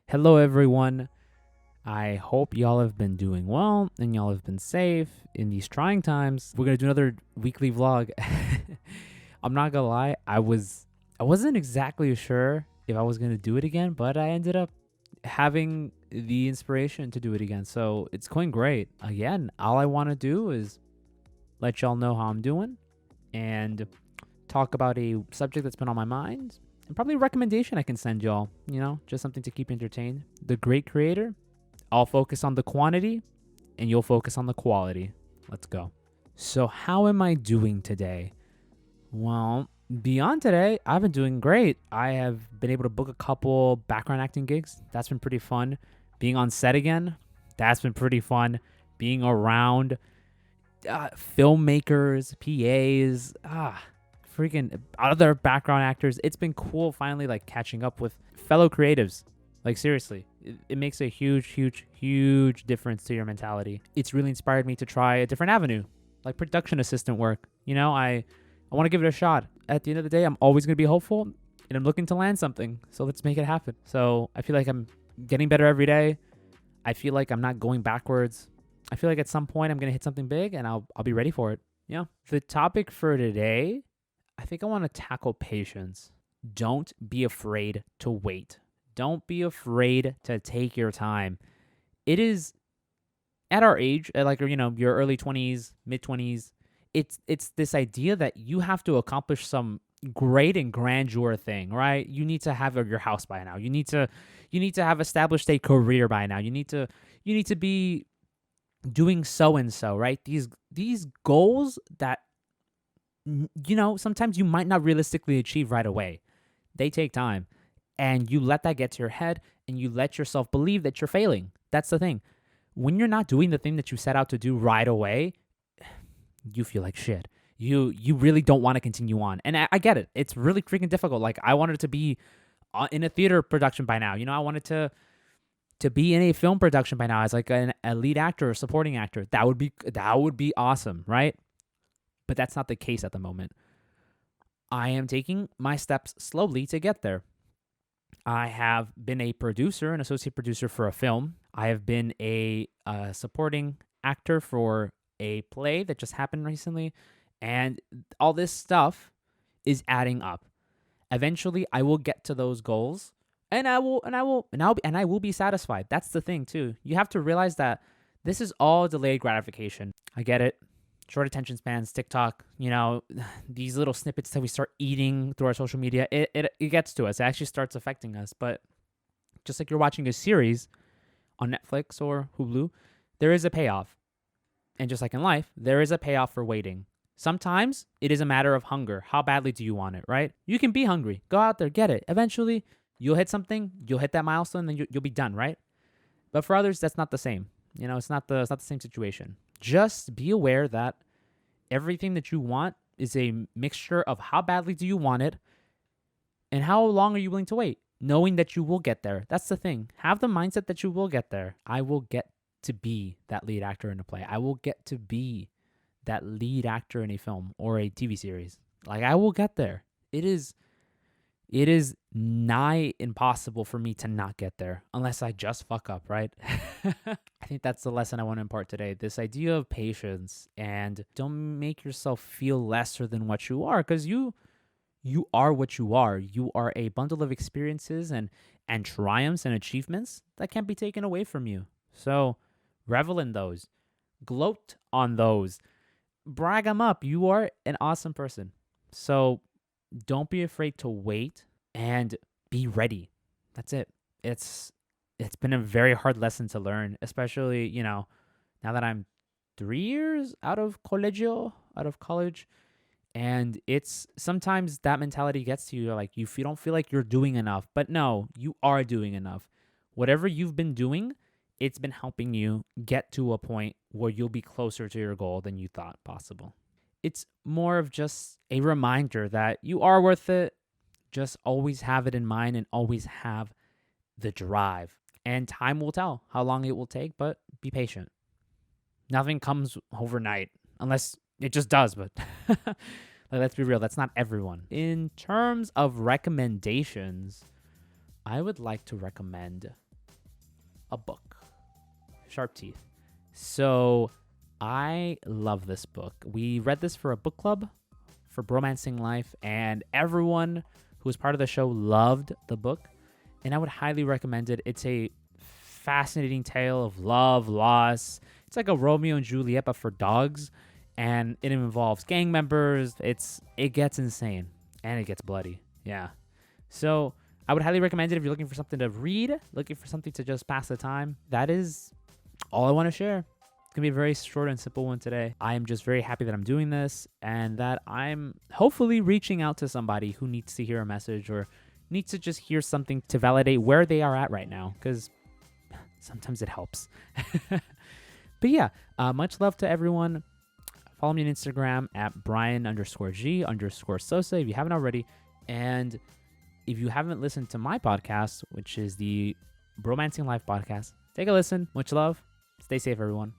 Hello, everyone. I hope y'all have been doing well and y'all have been safe in these trying times. We're gonna do another weekly vlog. I'm not gonna lie, I wasn't exactly sure if I was gonna do it again, but I ended up having the inspiration to do it again. So it's going great. Again, all I want to do is let y'all know how I'm doing and talk about a subject that's been on my mind and probably a recommendation I can send y'all, just something to keep entertained. The great creator, I'll focus on the quantity and you'll focus on the quality. Let's go. So, how am I doing today? Well, beyond today, I've been doing great. I have been able to book a couple background acting gigs. That's been pretty fun. Being on set again, that's been pretty fun. Being around filmmakers, PAs, freaking other background actors. It's been cool finally like catching up with fellow creatives. Like seriously, it makes a huge difference to your mentality. It's really inspired me to try a different avenue, like production assistant work. I want to give it a shot. At the end of the day, I'm always going to be hopeful and I'm looking to land something. So let's make it happen. So I feel like I'm getting better every day. I feel like I'm not going backwards. I feel like at some point I'm going to hit something big and I'll be ready for it. Yeah. The topic for today, I think I want to tackle patience. Don't be afraid to wait. Don't be afraid to take your time. It is at our age, like your early 20s, mid 20s, it's this idea that you have to accomplish some great and grandeur thing, right? You need to have your house by now. You need to have established a career by now. You need to be doing so and so, right? These goals that sometimes you might not realistically achieve right away. They take time. And you let that get to your head and you let yourself believe that you're failing. That's the thing. When you're not doing the thing that you set out to do right away, you feel like shit. You really don't want to continue on. And I get it. It's really freaking difficult. Like I wanted to be in a theater production by now. I wanted to be in a film production by now as like a lead actor or supporting actor. That would be awesome, right? But that's not the case at the moment. I am taking my steps slowly to get there. I have been a producer, an associate producer for a film. I have been a supporting actor for a play that just happened recently, and all this stuff is adding up. Eventually, I will get to those goals, and I will be satisfied. That's the thing too. You have to realize that this is all delayed gratification. I get it. Short attention spans, TikTok, these little snippets that we start eating through our social media, it gets to us. It actually starts affecting us. But just like you're watching a series on Netflix or Hulu, there is a payoff. And just like in life, there is a payoff for waiting. Sometimes it is a matter of hunger. How badly do you want it, right? You can be hungry. Go out there, get it. Eventually, you'll hit something, you'll hit that milestone, then you'll be done, right? But for others, that's not the same. It's not the same situation. Just be aware that everything that you want is a mixture of how badly do you want it and how long are you willing to wait, knowing that you will get there. That's the thing. Have the mindset that you will get there. I will get to be that lead actor in a play. I will get to be that lead actor in a film or a TV series. Like I will get there. It is nigh impossible for me to not get there unless I just fuck up, right? I think that's the lesson I want to impart today. This idea of patience and don't make yourself feel lesser than what you are, because you are what you are. You are a bundle of experiences and triumphs and achievements that can't be taken away from you. So revel in those. Gloat on those. Brag them up. You are an awesome person. So don't be afraid to wait and be ready. That's it. It's been a very hard lesson to learn, especially, now that I'm 3 years out of college. And it's sometimes that mentality gets to you. Like you don't feel like you're doing enough, but no, you are doing enough. Whatever you've been doing, it's been helping you get to a point where you'll be closer to your goal than you thought possible. It's more of just a reminder that you are worth it. Just always have it in mind and always have the drive. And time will tell how long it will take, but be patient. Nothing comes overnight unless it just does, but let's be real, that's not everyone. In terms of recommendations, I would like to recommend a book. Sharp Teeth. So I love this book. We read this for a book club for Bromancing Life, and everyone who was part of the show loved the book, and I would highly recommend it. It's a fascinating tale of love, loss. It's like a Romeo and Juliet, but for dogs, and it involves gang members. It gets insane, and it gets bloody. Yeah. So I would highly recommend it if you're looking for something to read, looking for something to just pass the time. That is all I want to share. It's going to be a very short and simple one today. I am just very happy that I'm doing this and that I'm hopefully reaching out to somebody who needs to hear a message or needs to just hear something to validate where they are at right now, because sometimes it helps. But yeah, much love to everyone. Follow me on Instagram at Bryan_G_Sosa if you haven't already. And if you haven't listened to my podcast, which is the Bromancing Life podcast, take a listen. Much love. Stay safe, everyone.